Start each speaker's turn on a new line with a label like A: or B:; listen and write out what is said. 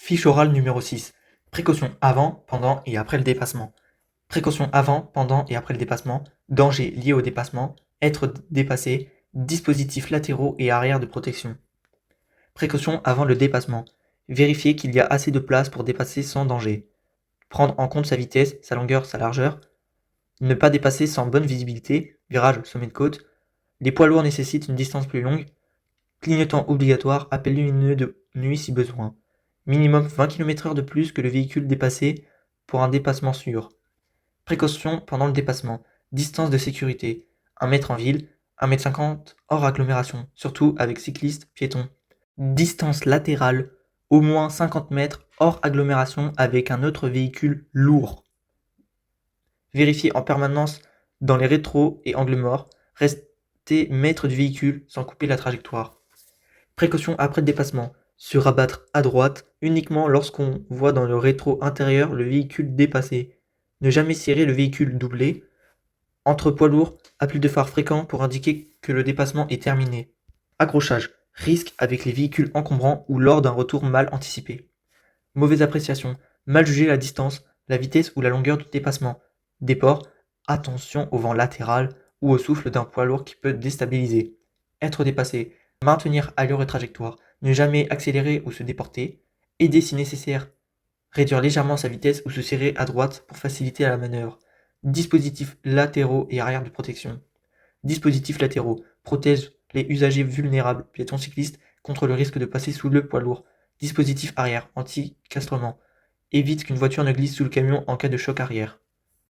A: Fiche orale numéro 6. Précaution avant, pendant et après le dépassement. Précaution avant, pendant et après le dépassement. Danger lié au dépassement. Être dépassé. Dispositifs latéraux et arrière de protection. Précaution avant le dépassement. Vérifier qu'il y a assez de place pour dépasser sans danger. Prendre en compte sa vitesse, sa longueur, sa largeur. Ne pas dépasser sans bonne visibilité. Virage, sommet de côte. Les poids lourds nécessitent une distance plus longue. Clignotant obligatoire, appel lumineux de nuit si besoin. Minimum 20 km/h de plus que le véhicule dépassé pour un dépassement sûr. Précaution pendant le dépassement. Distance de sécurité. 1 mètre en ville, 1,50 m hors agglomération, surtout avec cyclistes, piétons. Distance latérale, au moins 50 mètres hors agglomération avec un autre véhicule lourd. Vérifiez en permanence dans les rétros et angles morts. Restez maître du véhicule sans couper la trajectoire. Précaution après le dépassement. Se rabattre à droite uniquement lorsqu'on voit dans le rétro intérieur le véhicule dépassé. Ne jamais serrer le véhicule doublé. Entre poids lourds, appel de phare fréquent pour indiquer que le dépassement est terminé. Accrochage. Risque avec les véhicules encombrants ou lors d'un retour mal anticipé. Mauvaise appréciation. Mal juger la distance, la vitesse ou la longueur du dépassement. Déport. Attention au vent latéral ou au souffle d'un poids lourd qui peut déstabiliser. Être dépassé. Maintenir allure et trajectoire. Ne jamais accélérer ou se déporter. Aider si nécessaire. Réduire légèrement sa vitesse ou se serrer à droite pour faciliter la manœuvre. Dispositifs latéraux et arrière de protection. Dispositifs latéraux protègent les usagers vulnérables, piétons cyclistes, contre le risque de passer sous le poids lourd. Dispositif arrière anti-castrement évite qu'une voiture ne glisse sous le camion en cas de choc arrière.